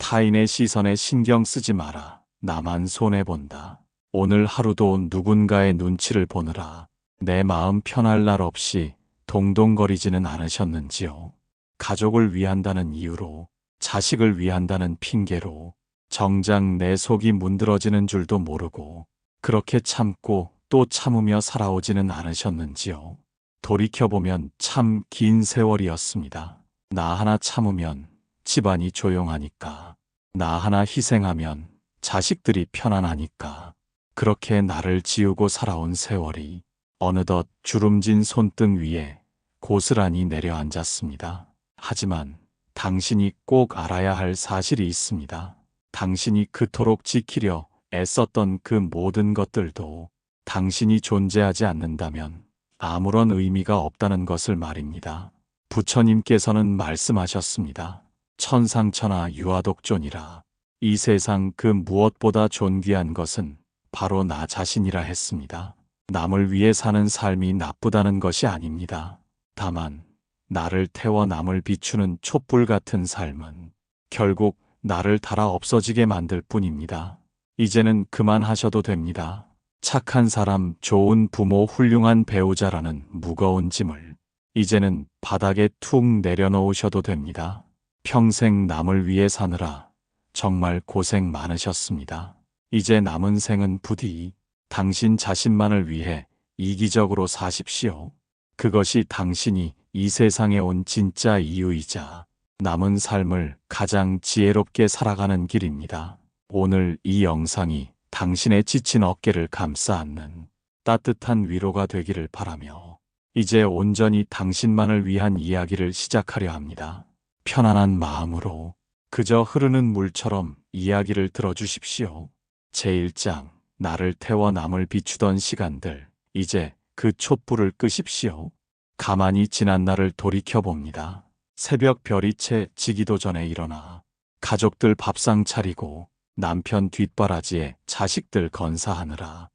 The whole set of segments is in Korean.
타인의 시선에 신경 쓰지 마라. 나만 손해본다. 오늘 하루도 누군가의 눈치를 보느라 내 마음 편할 날 없이 동동거리지는 않으셨는지요. 가족을 위한다는 이유로, 자식을 위한다는 핑계로 정작 내 속이 문드러지는 줄도 모르고 그렇게 참고 또 참으며 살아오지는 않으셨는지요. 돌이켜보면 참 긴 세월이었습니다. 나 하나 참으면 집안이 조용하니까, 나 하나 희생하면 자식들이 편안하니까, 그렇게 나를 지우고 살아온 세월이 어느덧 주름진 손등 위에 고스란히 내려앉았습니다. 하지만 당신이 꼭 알아야 할 사실이 있습니다. 당신이 그토록 지키려 애썼던 그 모든 것들도 당신이 존재하지 않는다면 아무런 의미가 없다는 것을 말입니다. 부처님께서는 말씀하셨습니다. 천상천하 유아독존이라. 이 세상 그 무엇보다 존귀한 것은 바로 나 자신이라 했습니다. 남을 위해 사는 삶이 나쁘다는 것이 아닙니다. 다만 나를 태워 남을 비추는 촛불 같은 삶은 결국 나를 달아 없어지게 만들 뿐입니다. 이제는 그만하셔도 됩니다. 착한 사람, 좋은 부모, 훌륭한 배우자라는 무거운 짐을 이제는 바닥에 툭 내려놓으셔도 됩니다. 평생 남을 위해 사느라 정말 고생 많으셨습니다. 이제 남은 생은 부디 당신 자신만을 위해 이기적으로 사십시오. 그것이 당신이 이 세상에 온 진짜 이유이자 남은 삶을 가장 지혜롭게 살아가는 길입니다. 오늘 이 영상이 당신의 지친 어깨를 감싸 안는 따뜻한 위로가 되기를 바라며 이제 온전히 당신만을 위한 이야기를 시작하려 합니다. 편안한 마음으로 그저 흐르는 물처럼 이야기를 들어주십시오. 제1장, 나를 태워 남을 비추던 시간들, 이제 그 촛불을 끄십시오. 가만히 지난 날을 돌이켜봅니다. 새벽 별이 채 지기도 전에 일어나 가족들 밥상 차리고 남편 뒷바라지에 자식들 건사하느라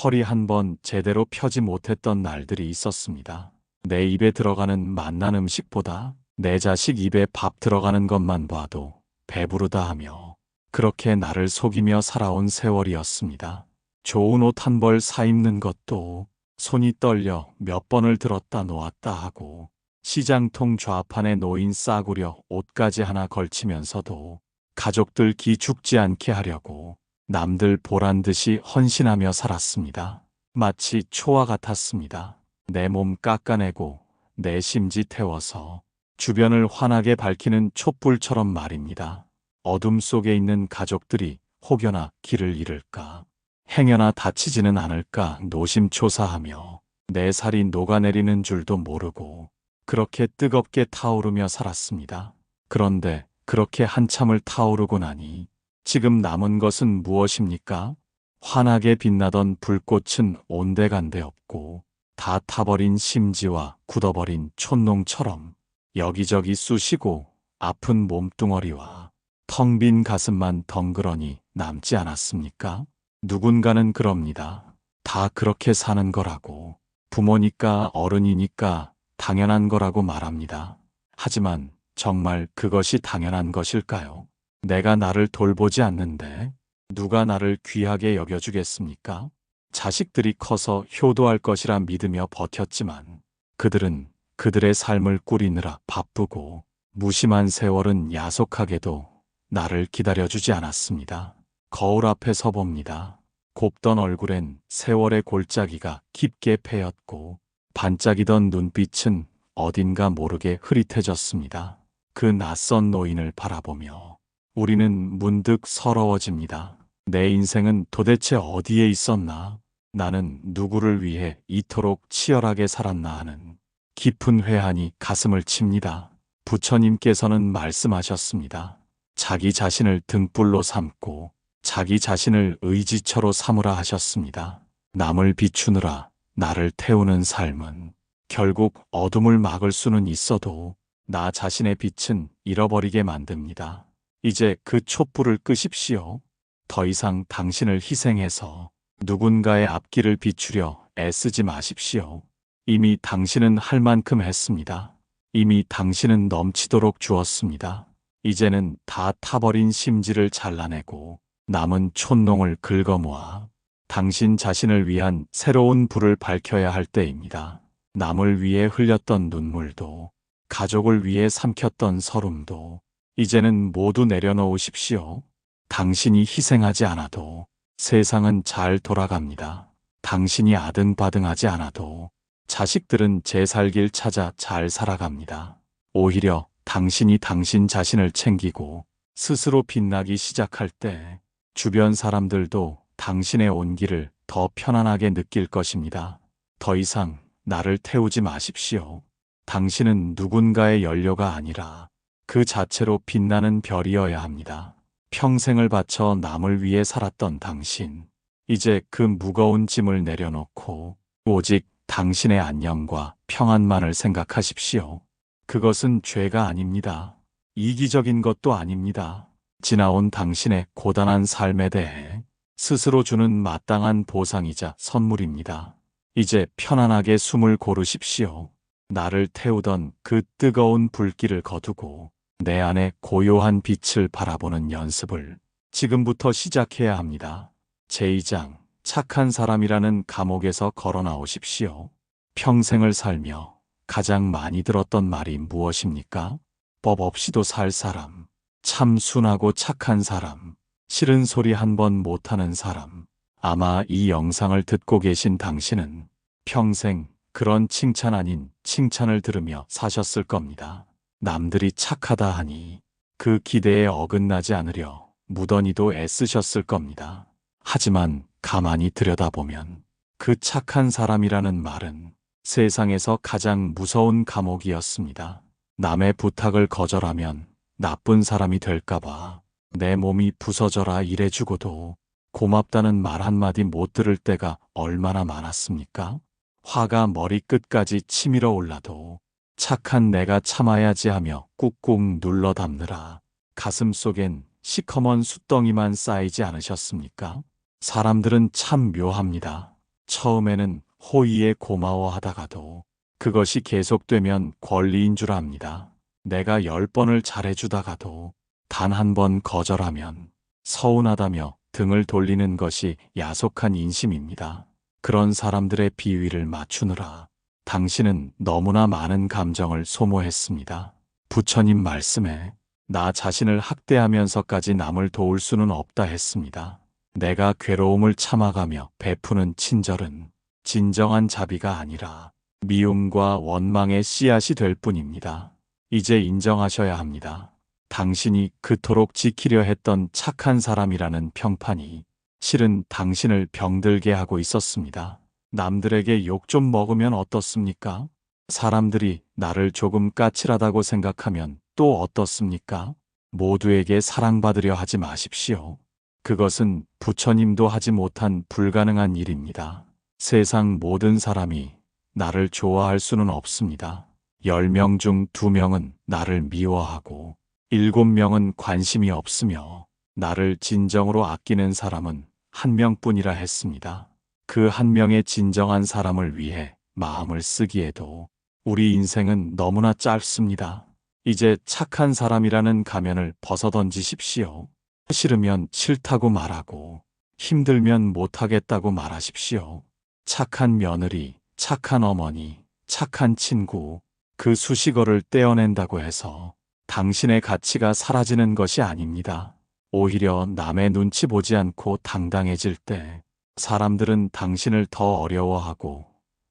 허리 한 번 제대로 펴지 못했던 날들이 있었습니다. 내 입에 들어가는 맛난 음식보다 내 자식 입에 밥 들어가는 것만 봐도 배부르다 하며 그렇게 나를 속이며 살아온 세월이었습니다. 좋은 옷 한 벌 사 입는 것도 손이 떨려 몇 번을 들었다 놓았다 하고 시장통 좌판에 놓인 싸구려 옷까지 하나 걸치면서도 가족들 기 죽지 않게 하려고 남들 보란 듯이 헌신하며 살았습니다. 마치 초와 같았습니다. 내 몸 깎아내고 내 심지 태워서 주변을 환하게 밝히는 촛불처럼 말입니다. 어둠 속에 있는 가족들이 혹여나 길을 잃을까, 행여나 다치지는 않을까 노심초사하며 내 살이 녹아내리는 줄도 모르고 그렇게 뜨겁게 타오르며 살았습니다. 그런데 그렇게 한참을 타오르고 나니 지금 남은 것은 무엇입니까? 환하게 빛나던 불꽃은 온데간데 없고 다 타버린 심지와 굳어버린 촛농처럼 여기저기 쑤시고 아픈 몸뚱어리와 텅 빈 가슴만 덩그러니 남지 않았습니까? 누군가는 그럽니다. 다 그렇게 사는 거라고. 부모니까 어른이니까 당연한 거라고 말합니다. 하지만 정말 그것이 당연한 것일까요? 내가 나를 돌보지 않는데 누가 나를 귀하게 여겨주겠습니까? 자식들이 커서 효도할 것이라 믿으며 버텼지만 그들은 그들의 삶을 꾸리느라 바쁘고 무심한 세월은 야속하게도 나를 기다려주지 않았습니다. 거울 앞에 서 봅니다. 곱던 얼굴엔 세월의 골짜기가 깊게 패였고 반짝이던 눈빛은 어딘가 모르게 흐릿해졌습니다. 그 낯선 노인을 바라보며 우리는 문득 서러워집니다. 내 인생은 도대체 어디에 있었나? 나는 누구를 위해 이토록 치열하게 살았나 하는 깊은 회한이 가슴을 칩니다. 부처님께서는 말씀하셨습니다. 자기 자신을 등불로 삼고 자기 자신을 의지처로 삼으라 하셨습니다. 남을 비추느라 나를 태우는 삶은 결국 어둠을 막을 수는 있어도 나 자신의 빛은 잃어버리게 만듭니다. 이제 그 촛불을 끄십시오. 더 이상 당신을 희생해서 누군가의 앞길을 비추려 애쓰지 마십시오. 이미 당신은 할 만큼 했습니다. 이미 당신은 넘치도록 주었습니다. 이제는 다 타버린 심지를 잘라내고 남은 촌농을 긁어모아 당신 자신을 위한 새로운 불을 밝혀야 할 때입니다. 남을 위해 흘렸던 눈물도, 가족을 위해 삼켰던 서름도 이제는 모두 내려놓으십시오. 당신이 희생하지 않아도 세상은 잘 돌아갑니다. 당신이 아등바등하지 않아도 자식들은 제 살 길 찾아 잘 살아갑니다. 오히려 당신이 당신 자신을 챙기고 스스로 빛나기 시작할 때 주변 사람들도 당신의 온기를 더 편안하게 느낄 것입니다. 더 이상 나를 태우지 마십시오. 당신은 누군가의 연료가 아니라 그 자체로 빛나는 별이어야 합니다. 평생을 바쳐 남을 위해 살았던 당신, 이제 그 무거운 짐을 내려놓고 오직 당신의 안녕과 평안만을 생각하십시오. 그것은 죄가 아닙니다. 이기적인 것도 아닙니다. 지나온 당신의 고단한 삶에 대해 스스로 주는 마땅한 보상이자 선물입니다. 이제 편안하게 숨을 고르십시오. 나를 태우던 그 뜨거운 불길을 거두고 내 안에 고요한 빛을 바라보는 연습을 지금부터 시작해야 합니다. 제2장, 착한 사람이라는 감옥에서 걸어 나오십시오. 평생을 살며 가장 많이 들었던 말이 무엇입니까? 법 없이도 살 사람, 참 순하고 착한 사람, 싫은 소리 한 번 못하는 사람. 아마 이 영상을 듣고 계신 당신은 평생 그런 칭찬 아닌 칭찬을 들으며 사셨을 겁니다. 남들이 착하다 하니 그 기대에 어긋나지 않으려 무던히도 애쓰셨을 겁니다. 하지만 가만히 들여다보면 그 착한 사람이라는 말은 세상에서 가장 무서운 감옥이었습니다. 남의 부탁을 거절하면 나쁜 사람이 될까봐 내 몸이 부서져라 이래주고도 고맙다는 말 한마디 못 들을 때가 얼마나 많았습니까? 화가 머리끝까지 치밀어 올라도 착한 내가 참아야지 하며 꾹꾹 눌러 담느라 가슴 속엔 시커먼 숫덩이만 쌓이지 않으셨습니까? 사람들은 참 묘합니다. 처음에는 호의에 고마워하다가도 그것이 계속되면 권리인 줄 압니다. 내가 10번을 잘해주다가도 단 한 번 거절하면 서운하다며 등을 돌리는 것이 야속한 인심입니다. 그런 사람들의 비위를 맞추느라 당신은 너무나 많은 감정을 소모했습니다. 부처님 말씀에 나 자신을 학대하면서까지 남을 도울 수는 없다 했습니다. 내가 괴로움을 참아가며 베푸는 친절은 진정한 자비가 아니라 미움과 원망의 씨앗이 될 뿐입니다. 이제 인정하셔야 합니다. 당신이 그토록 지키려 했던 착한 사람이라는 평판이 실은 당신을 병들게 하고 있었습니다. 남들에게 욕 좀 먹으면 어떻습니까? 사람들이 나를 조금 까칠하다고 생각하면 또 어떻습니까? 모두에게 사랑받으려 하지 마십시오. 그것은 부처님도 하지 못한 불가능한 일입니다. 세상 모든 사람이 나를 좋아할 수는 없습니다. 10명 중 2명은 나를 미워하고 7명은 관심이 없으며 나를 진정으로 아끼는 사람은 1명뿐이라 했습니다. 그 1명의 진정한 사람을 위해 마음을 쓰기에도 우리 인생은 너무나 짧습니다. 이제 착한 사람이라는 가면을 벗어던지십시오. 싫으면 싫다고 말하고 힘들면 못하겠다고 말하십시오. 착한 며느리, 착한 어머니, 착한 친구, 그 수식어를 떼어낸다고 해서 당신의 가치가 사라지는 것이 아닙니다. 오히려 남의 눈치 보지 않고 당당해질 때 사람들은 당신을 더 어려워하고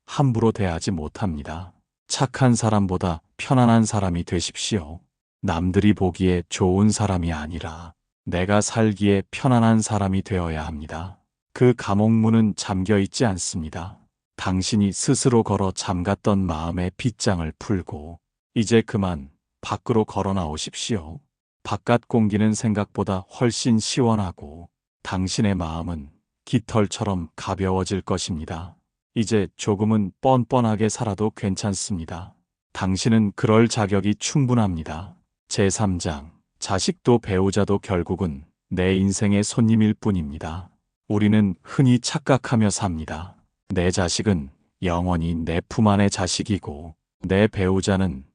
함부로 대하지 못합니다. 착한 사람보다 편안한 사람이 되십시오. 남들이 보기에 좋은 사람이 아니라 내가 살기에 편안한 사람이 되어야 합니다. 그 감옥문은 잠겨 있지 않습니다. 당신이 스스로 걸어 잠갔던 마음의 빗장을 풀고 이제 그만 밖으로 걸어 나오십시오. 바깥 공기는 생각보다 훨씬 시원하고 당신의 마음은 깃털처럼 가벼워질 것입니다. 이제 조금은 뻔뻔하게 살아도 괜찮습니다. 당신은 그럴 자격이 충분합니다. 제3장, 자식도 배우자도 결국은 내 인생의 손님일 뿐입니다. 우리는 흔히 착각하며 삽니다. 내 자식은 영원히 내 품 안의 자식이고 내 배우자는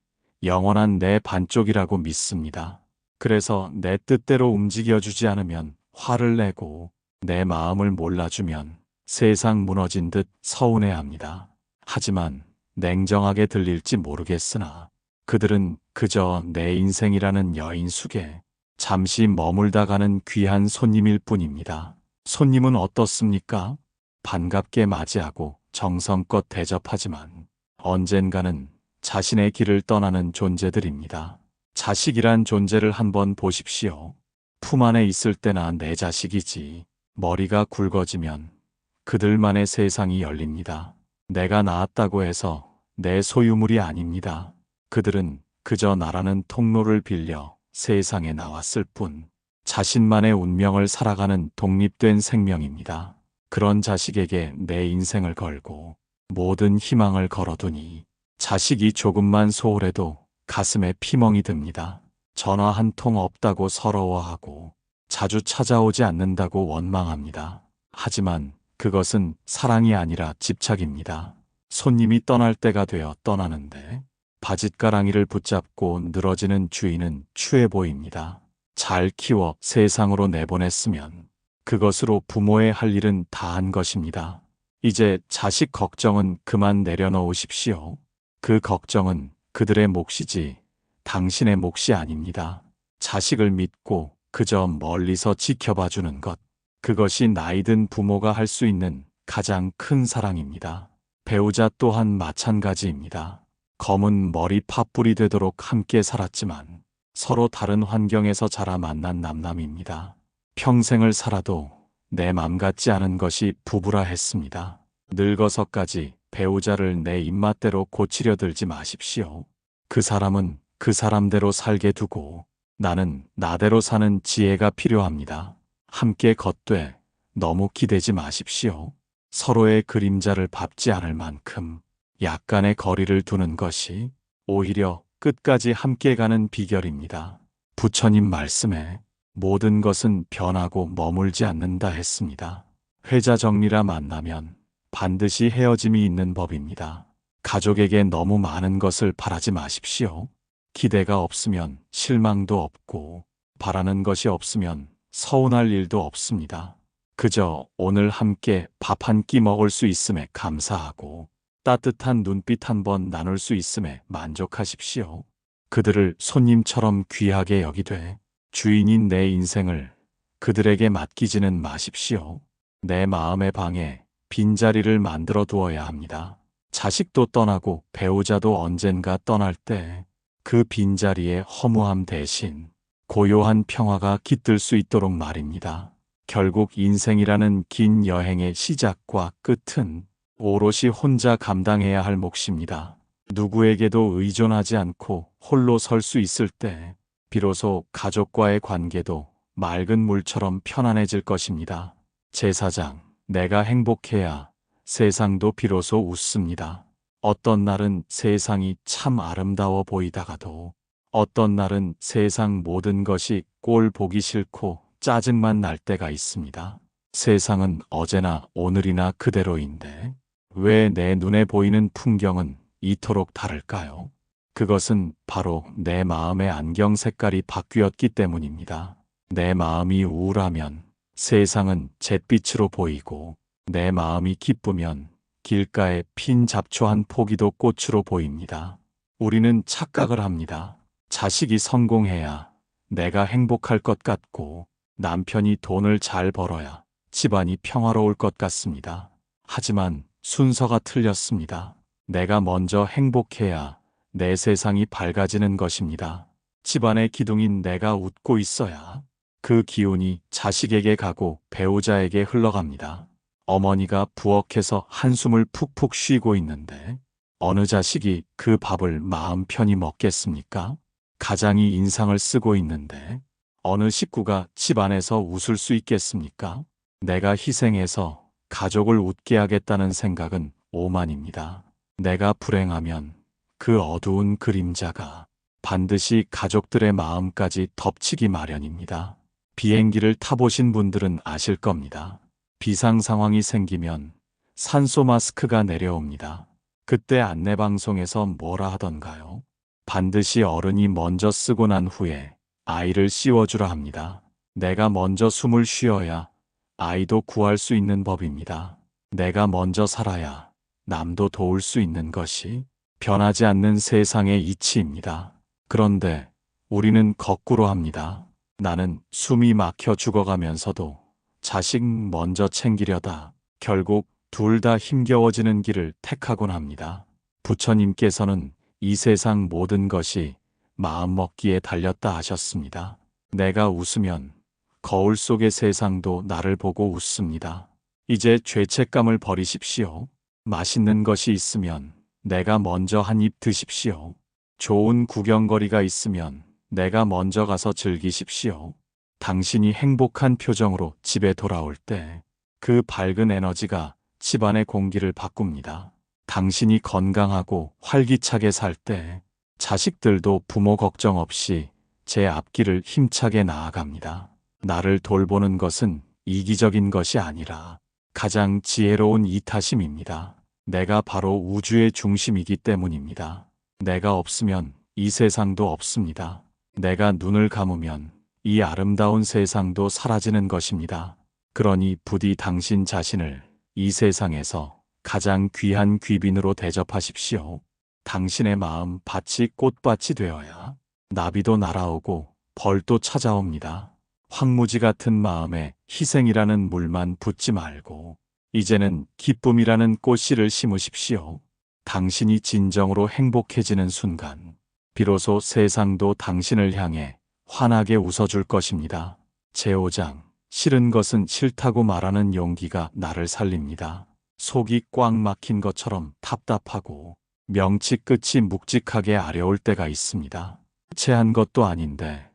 영원한 내 반쪽이라고 믿습니다. 그래서 내 뜻대로 움직여주지 않으면 화를 내고 내 마음을 몰라주면 세상 무너진 듯 서운해합니다. 하지만 냉정하게 들릴지 모르겠으나 그들은 그저 내 인생이라는 여인 숙에 잠시 머물다 가는 귀한 손님일 뿐입니다. 손님은 어떻습니까? 반갑게 맞이하고 정성껏 대접하지만 언젠가는 자신의 길을 떠나는 존재들입니다. 자식이란 존재를 한번 보십시오. 품 안에 있을 때나 내 자식이지. 머리가 굵어지면 그들만의 세상이 열립니다. 내가 낳았다고 해서 내 소유물이 아닙니다. 그들은 그저 나라는 통로를 빌려 세상에 나왔을 뿐 자신만의 운명을 살아가는 독립된 생명입니다. 그런 자식에게 내 인생을 걸고 모든 희망을 걸어두니 자식이 조금만 소홀해도 가슴에 피멍이 듭니다. 전화 한 통 없다고 서러워하고 자주 찾아오지 않는다고 원망합니다. 하지만 그것은 사랑이 아니라 집착입니다. 손님이 떠날 때가 되어 떠나는데 바짓가랑이를 붙잡고 늘어지는 주인은 추해 보입니다. 잘 키워 세상으로 내보냈으면 그것으로 부모의 할 일은 다 한 것입니다. 이제 자식 걱정은 그만 내려놓으십시오. 그 걱정은 그들의 몫이지 당신의 몫이 아닙니다. 자식을 믿고 그저 멀리서 지켜봐 주는 것. 그것이 나이든 부모가 할 수 있는 가장 큰 사랑입니다. 배우자 또한 마찬가지입니다. 검은 머리 팥불이 되도록 함께 살았지만 서로 다른 환경에서 자라 만난 남남입니다. 평생을 살아도 내 맘 같지 않은 것이 부부라 했습니다. 늙어서까지 배우자를 내 입맛대로 고치려 들지 마십시오. 그 사람은 그 사람대로 살게 두고 나는 나대로 사는 지혜가 필요합니다. 함께 걷되 너무 기대지 마십시오. 서로의 그림자를 밟지 않을 만큼 약간의 거리를 두는 것이 오히려 끝까지 함께 가는 비결입니다. 부처님 말씀에 모든 것은 변하고 머물지 않는다 했습니다. 회자 정리라 만나면 반드시 헤어짐이 있는 법입니다. 가족에게 너무 많은 것을 바라지 마십시오. 기대가 없으면 실망도 없고 바라는 것이 없으면 서운할 일도 없습니다. 그저 오늘 함께 밥 한 끼 먹을 수 있음에 감사하고 따뜻한 눈빛 한 번 나눌 수 있음에 만족하십시오. 그들을 손님처럼 귀하게 여기되 주인인 내 인생을 그들에게 맡기지는 마십시오. 내 마음의 방에 빈자리를 만들어 두어야 합니다. 자식도 떠나고 배우자도 언젠가 떠날 때 그 빈자리에 허무함 대신 고요한 평화가 깃들 수 있도록 말입니다. 결국 인생이라는 긴 여행의 시작과 끝은 오롯이 혼자 감당해야 할 몫입니다. 누구에게도 의존하지 않고 홀로 설 수 있을 때 비로소 가족과의 관계도 맑은 물처럼 편안해질 것입니다. 제사장, 내가 행복해야 세상도 비로소 웃습니다. 어떤 날은 세상이 참 아름다워 보이다가도 어떤 날은 세상 모든 것이 꼴 보기 싫고 짜증만 날 때가 있습니다. 세상은 어제나 오늘이나 그대로인데 왜 내 눈에 보이는 풍경은 이토록 다를까요? 그것은 바로 내 마음의 안경 색깔이 바뀌었기 때문입니다. 내 마음이 우울하면 세상은 잿빛으로 보이고 내 마음이 기쁘면 길가에 핀 잡초 한 포기도 꽃으로 보입니다. 우리는 착각을 합니다. 자식이 성공해야 내가 행복할 것 같고 남편이 돈을 잘 벌어야 집안이 평화로울 것 같습니다. 하지만 순서가 틀렸습니다. 내가 먼저 행복해야 내 세상이 밝아지는 것입니다. 집안의 기둥인 내가 웃고 있어야 그 기운이 자식에게 가고 배우자에게 흘러갑니다. 어머니가 부엌에서 한숨을 푹푹 쉬고 있는데 어느 자식이 그 밥을 마음 편히 먹겠습니까? 가장이 인상을 쓰고 있는데 어느 식구가 집안에서 웃을 수 있겠습니까? 내가 희생해서 가족을 웃게 하겠다는 생각은 오만입니다. 내가 불행하면 그 어두운 그림자가 반드시 가족들의 마음까지 덮치기 마련입니다. 비행기를 타보신 분들은 아실 겁니다. 비상 상황이 생기면 산소 마스크가 내려옵니다. 그때 안내방송에서 뭐라 하던가요? 반드시 어른이 먼저 쓰고 난 후에 아이를 씌워주라 합니다. 내가 먼저 숨을 쉬어야 아이도 구할 수 있는 법입니다. 내가 먼저 살아야 남도 도울 수 있는 것이 변하지 않는 세상의 이치입니다. 그런데 우리는 거꾸로 합니다. 나는 숨이 막혀 죽어가면서도 자식 먼저 챙기려다 결국 둘 다 힘겨워지는 길을 택하곤 합니다. 부처님께서는 이 세상 모든 것이 마음먹기에 달렸다 하셨습니다. 내가 웃으면 거울 속의 세상도 나를 보고 웃습니다. 이제 죄책감을 버리십시오. 맛있는 것이 있으면 내가 먼저 한 입 드십시오. 좋은 구경거리가 있으면 내가 먼저 가서 즐기십시오. 당신이 행복한 표정으로 집에 돌아올 때 그 밝은 에너지가 집안의 공기를 바꿉니다. 당신이 건강하고 활기차게 살 때 자식들도 부모 걱정 없이 제 앞길을 힘차게 나아갑니다. 나를 돌보는 것은 이기적인 것이 아니라 가장 지혜로운 이타심입니다. 내가 바로 우주의 중심이기 때문입니다. 내가 없으면 이 세상도 없습니다. 내가 눈을 감으면 이 아름다운 세상도 사라지는 것입니다. 그러니 부디 당신 자신을 이 세상에서 가장 귀한 귀빈으로 대접하십시오. 당신의 마음 밭이 꽃밭이 되어야 나비도 날아오고 벌도 찾아옵니다. 황무지 같은 마음에 희생이라는 물만 붓지 말고 이제는 기쁨이라는 꽃씨를 심으십시오. 당신이 진정으로 행복해지는 순간 비로소 세상도 당신을 향해 환하게 웃어줄 것입니다. 제5장 싫은 것은 싫다고 말하는 용기가 나를 살립니다. 속이 꽉 막힌 것처럼 답답하고 명치 끝이 묵직하게 아려올 때가 있습니다. 체한 것도 아닌데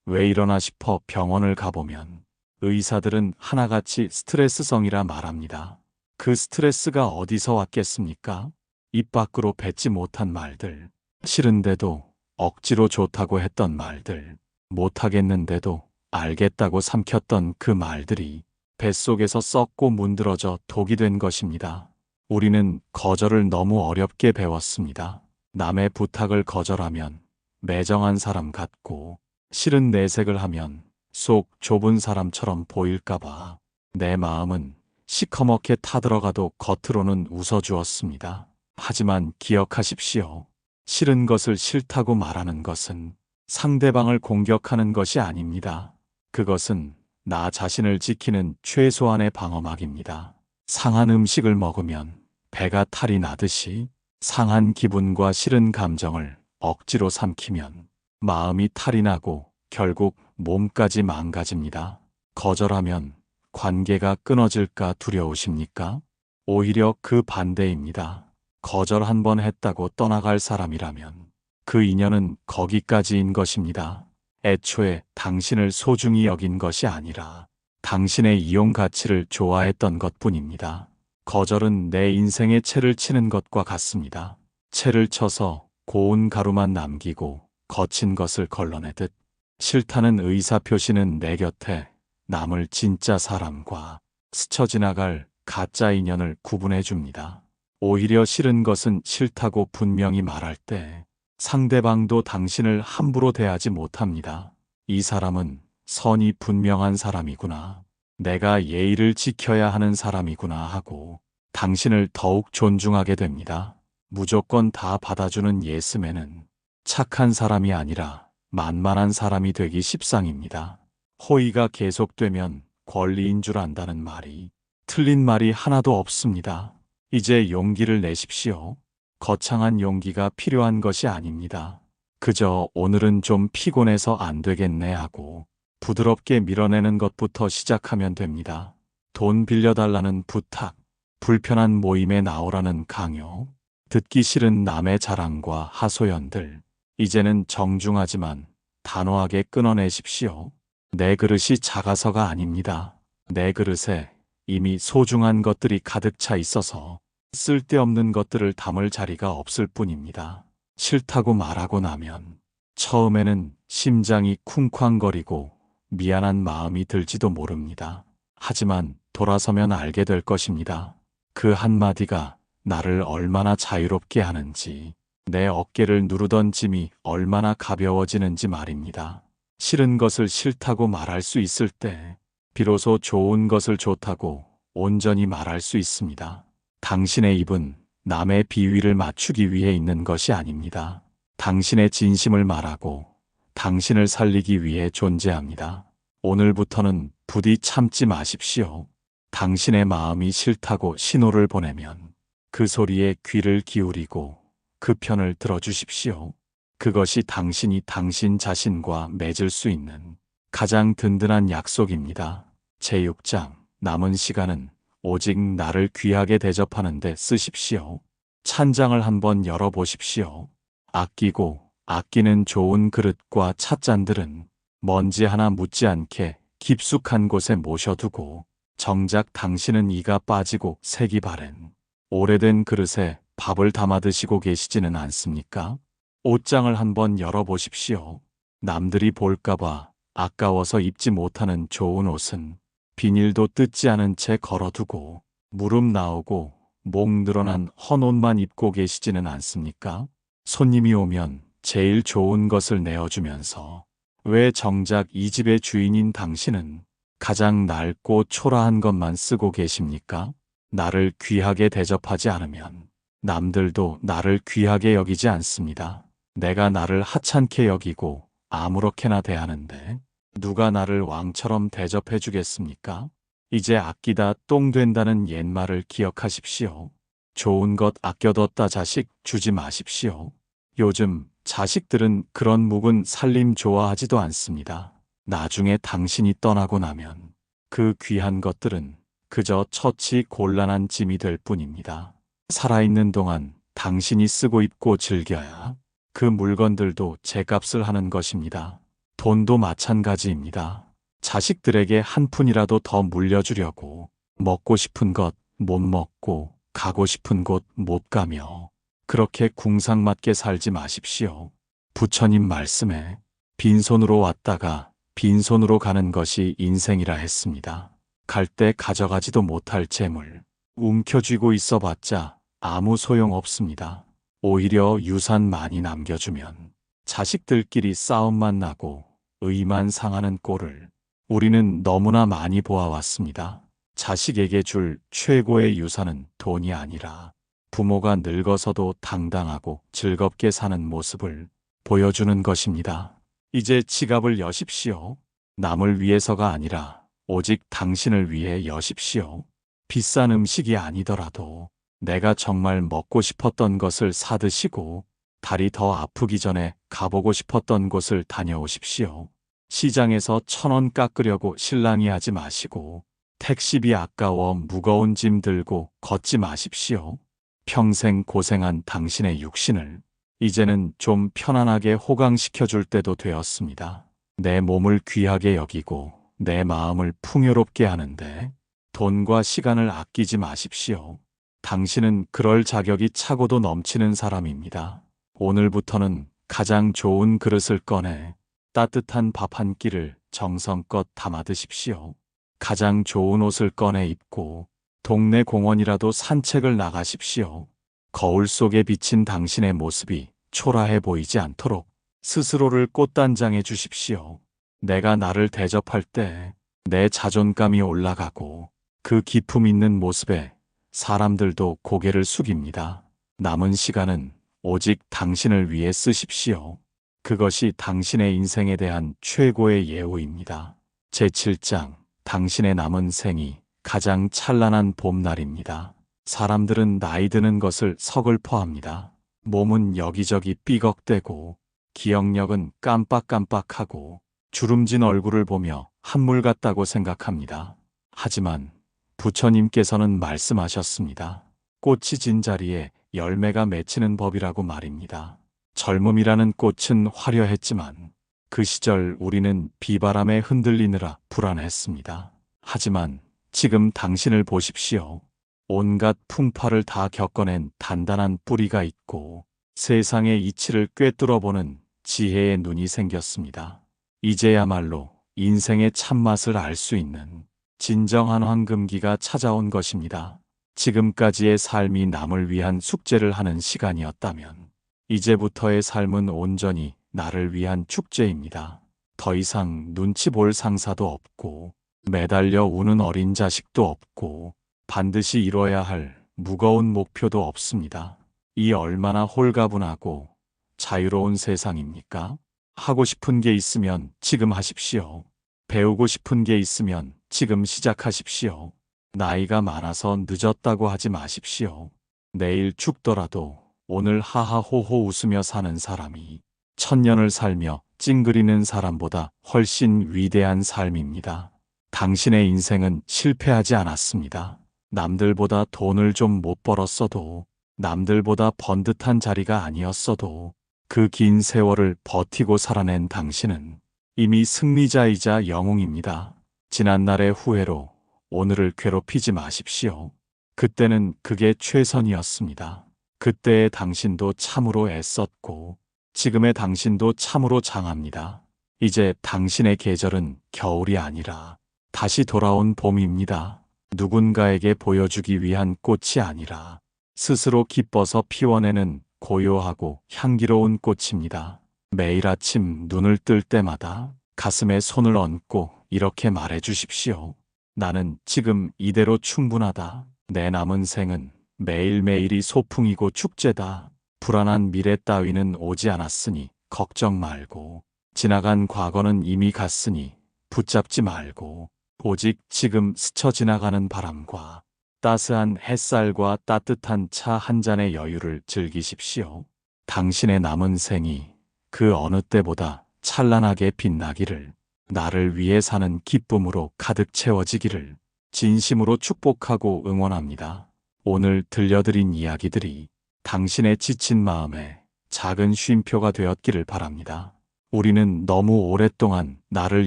왜 이러나 싶어 병원을 가보면 의사들은 하나같이 스트레스성이라 말합니다. 그 스트레스가 어디서 왔겠습니까? 입 밖으로 뱉지 못한 말들, 싫은데도 억지로 좋다고 했던 말들, 못하겠는데도 알겠다고 삼켰던 그 말들이 뱃속에서 썩고 문드러져 독이 된 것입니다. 우리는 거절을 너무 어렵게 배웠습니다. 남의 부탁을 거절하면 매정한 사람 같고 싫은 내색을 하면 속 좁은 사람처럼 보일까봐 내 마음은 시커멓게 타들어가도 겉으로는 웃어주었습니다. 하지만 기억하십시오. 싫은 것을 싫다고 말하는 것은 상대방을 공격하는 것이 아닙니다. 그것은 나 자신을 지키는 최소한의 방어막입니다. 상한 음식을 먹으면 배가 탈이 나듯이 상한 기분과 싫은 감정을 억지로 삼키면 마음이 탈이 나고 결국 몸까지 망가집니다. 거절하면 관계가 끊어질까 두려우십니까? 오히려 그 반대입니다. 거절 한 번 했다고 떠나갈 사람이라면 그 인연은 거기까지인 것입니다. 애초에 당신을 소중히 여긴 것이 아니라 당신의 이용 가치를 좋아했던 것뿐입니다. 거절은 내 인생에 채를 치는 것과 같습니다. 채를 쳐서 고운 가루만 남기고 거친 것을 걸러내듯 싫다는 의사표시는 내 곁에 남을 진짜 사람과 스쳐 지나갈 가짜 인연을 구분해 줍니다. 오히려 싫은 것은 싫다고 분명히 말할 때 상대방도 당신을 함부로 대하지 못합니다. 이 사람은 선이 분명한 사람이구나. 내가 예의를 지켜야 하는 사람이구나 하고 당신을 더욱 존중하게 됩니다. 무조건 다 받아주는 예스맨은 착한 사람이 아니라 만만한 사람이 되기 십상입니다. 호의가 계속되면 권리인 줄 안다는 말이 틀린 말이 하나도 없습니다. 이제 용기를 내십시오. 거창한 용기가 필요한 것이 아닙니다. 그저 오늘은 좀 피곤해서 안 되겠네 하고 부드럽게 밀어내는 것부터 시작하면 됩니다. 돈 빌려달라는 부탁, 불편한 모임에 나오라는 강요, 듣기 싫은 남의 자랑과 하소연들, 이제는 정중하지만 단호하게 끊어내십시오. 내 그릇이 작아서가 아닙니다. 내 그릇에 이미 소중한 것들이 가득 차 있어서 쓸데없는 것들을 담을 자리가 없을 뿐입니다. 싫다고 말하고 나면 처음에는 심장이 쿵쾅거리고 미안한 마음이 들지도 모릅니다. 하지만 돌아서면 알게 될 것입니다. 그 한마디가 나를 얼마나 자유롭게 하는지, 내 어깨를 누르던 짐이 얼마나 가벼워지는지 말입니다. 싫은 것을 싫다고 말할 수 있을 때 비로소 좋은 것을 좋다고 온전히 말할 수 있습니다. 당신의 입은 남의 비위를 맞추기 위해 있는 것이 아닙니다. 당신의 진심을 말하고 당신을 살리기 위해 존재합니다. 오늘부터는 부디 참지 마십시오. 당신의 마음이 싫다고 신호를 보내면 그 소리에 귀를 기울이고 그 편을 들어주십시오. 그것이 당신이 당신 자신과 맺을 수 있는 가장 든든한 약속입니다. 제6장 남은 시간은 오직 나를 귀하게 대접하는 데 쓰십시오. 찬장을 한번 열어보십시오. 아끼고 아끼는 좋은 그릇과 찻잔들은 먼지 하나 묻지 않게 깊숙한 곳에 모셔두고 정작 당신은 이가 빠지고 색이 바랜 오래된 그릇에 밥을 담아 드시고 계시지는 않습니까? 옷장을 한번 열어보십시오. 남들이 볼까봐 아까워서 입지 못하는 좋은 옷은 비닐도 뜯지 않은 채 걸어두고 무릎 나오고 목 늘어난 헌 옷만 입고 계시지는 않습니까? 손님이 오면 제일 좋은 것을 내어주면서 왜 정작 이 집의 주인인 당신은 가장 낡고 초라한 것만 쓰고 계십니까? 나를 귀하게 대접하지 않으면 남들도 나를 귀하게 여기지 않습니다. 내가 나를 하찮게 여기고 아무렇게나 대하는데 누가 나를 왕처럼 대접해 주겠습니까? 이제 아끼다 똥 된다는 옛말을 기억하십시오. 좋은 것 아껴뒀다 자식 주지 마십시오. 요즘 자식들은 그런 묵은 살림 좋아하지도 않습니다. 나중에 당신이 떠나고 나면 그 귀한 것들은 그저 처치 곤란한 짐이 될 뿐입니다. 살아있는 동안 당신이 쓰고 입고 즐겨야 그 물건들도 제값을 하는 것입니다. 돈도 마찬가지입니다. 자식들에게 한 푼이라도 더 물려주려고 먹고 싶은 것 못 먹고 가고 싶은 곳 못 가며 그렇게 궁상맞게 살지 마십시오. 부처님 말씀에 빈손으로 왔다가 빈손으로 가는 것이 인생이라 했습니다. 갈 때 가져가지도 못할 재물 움켜쥐고 있어봤자 아무 소용 없습니다. 오히려 유산 많이 남겨주면 자식들끼리 싸움만 나고 의만 상하는 꼴을 우리는 너무나 많이 보아왔습니다. 자식에게 줄 최고의 유산은 돈이 아니라 부모가 늙어서도 당당하고 즐겁게 사는 모습을 보여주는 것입니다. 이제 지갑을 여십시오. 남을 위해서가 아니라 오직 당신을 위해 여십시오. 비싼 음식이 아니더라도 내가 정말 먹고 싶었던 것을 사드시고 다리 더 아프기 전에 가보고 싶었던 곳을 다녀오십시오. 시장에서 1,000원 깎으려고 실랑이 하지 마시고 택시비 아까워 무거운 짐 들고 걷지 마십시오. 평생 고생한 당신의 육신을 이제는 좀 편안하게 호강시켜줄 때도 되었습니다. 내 몸을 귀하게 여기고 내 마음을 풍요롭게 하는데 돈과 시간을 아끼지 마십시오. 당신은 그럴 자격이 차고도 넘치는 사람입니다. 오늘부터는 가장 좋은 그릇을 꺼내 따뜻한 밥 한 끼를 정성껏 담아 드십시오. 가장 좋은 옷을 꺼내 입고 동네 공원이라도 산책을 나가십시오. 거울 속에 비친 당신의 모습이 초라해 보이지 않도록 스스로를 꽃단장해 주십시오. 내가 나를 대접할 때 내 자존감이 올라가고 그 기품 있는 모습에 사람들도 고개를 숙입니다. 남은 시간은 오직 당신을 위해 쓰십시오. 그것이 당신의 인생에 대한 최고의 예우입니다. 제7장 당신의 남은 생이 가장 찬란한 봄날입니다. 사람들은 나이 드는 것을 서글퍼합니다. 몸은 여기저기 삐걱대고 기억력은 깜빡깜빡하고 주름진 얼굴을 보며 한물 같다고 생각합니다. 하지만 부처님께서는 말씀하셨습니다. 꽃이 진 자리에 열매가 맺히는 법이라고 말입니다. 젊음이라는 꽃은 화려했지만 그 시절 우리는 비바람에 흔들리느라 불안했습니다. 하지만 지금 당신을 보십시오. 온갖 풍파를 다 겪어낸 단단한 뿌리가 있고 세상의 이치를 꿰뚫어보는 지혜의 눈이 생겼습니다. 이제야말로 인생의 참맛을 알 수 있는 진정한 황금기가 찾아온 것입니다. 지금까지의 삶이 남을 위한 숙제를 하는 시간이었다면 이제부터의 삶은 온전히 나를 위한 축제입니다. 더 이상 눈치 볼 상사도 없고, 매달려 우는 어린 자식도 없고, 반드시 이뤄야 할 무거운 목표도 없습니다. 이 얼마나 홀가분하고 자유로운 세상입니까? 하고 싶은 게 있으면 지금 하십시오. 배우고 싶은 게 있으면 지금 시작하십시오. 나이가 많아서 늦었다고 하지 마십시오. 내일 죽더라도 오늘 하하호호 웃으며 사는 사람이 천년을 살며 찡그리는 사람보다 훨씬 위대한 삶입니다. 당신의 인생은 실패하지 않았습니다. 남들보다 돈을 좀 못 벌었어도, 남들보다 번듯한 자리가 아니었어도, 그 긴 세월을 버티고 살아낸 당신은 이미 승리자이자 영웅입니다. 지난날의 후회로 오늘을 괴롭히지 마십시오. 그때는 그게 최선이었습니다. 그때의 당신도 참으로 애썼고, 지금의 당신도 참으로 장합니다. 이제 당신의 계절은 겨울이 아니라 다시 돌아온 봄입니다. 누군가에게 보여주기 위한 꽃이 아니라 스스로 기뻐서 피워내는 고요하고 향기로운 꽃입니다. 매일 아침 눈을 뜰 때마다 가슴에 손을 얹고 이렇게 말해 주십시오. 나는 지금 이대로 충분하다. 내 남은 생은 매일매일이 소풍이고 축제다. 불안한 미래 따위는 오지 않았으니 걱정 말고, 지나간 과거는 이미 갔으니 붙잡지 말고, 오직 지금 스쳐 지나가는 바람과 따스한 햇살과 따뜻한 차 한 잔의 여유를 즐기십시오. 당신의 남은 생이 그 어느 때보다 찬란하게 빛나기를, 나를 위해 사는 기쁨으로 가득 채워지기를 진심으로 축복하고 응원합니다. 오늘 들려드린 이야기들이 당신의 지친 마음에 작은 쉼표가 되었기를 바랍니다. 우리는 너무 오랫동안 나를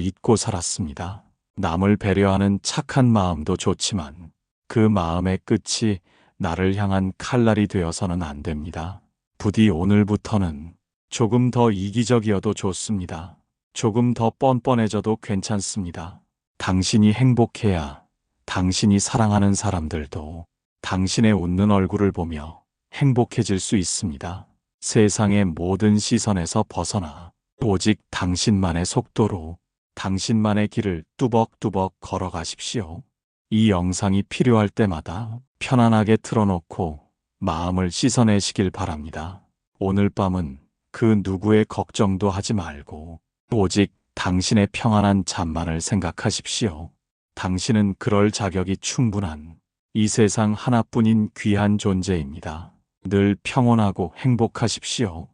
잊고 살았습니다. 남을 배려하는 착한 마음도 좋지만 그 마음의 끝이 나를 향한 칼날이 되어서는 안 됩니다. 부디 오늘부터는 조금 더 이기적이어도 좋습니다. 조금 더 뻔뻔해져도 괜찮습니다. 당신이 행복해야 당신이 사랑하는 사람들도 당신의 웃는 얼굴을 보며 행복해질 수 있습니다. 세상의 모든 시선에서 벗어나 오직 당신만의 속도로 당신만의 길을 뚜벅뚜벅 걸어가십시오. 이 영상이 필요할 때마다 편안하게 틀어놓고 마음을 씻어내시길 바랍니다. 오늘 밤은 그 누구의 걱정도 하지 말고 오직 당신의 평안한 잠만을 생각하십시오. 당신은 그럴 자격이 충분한 이 세상 하나뿐인 귀한 존재입니다. 늘 평온하고 행복하십시오.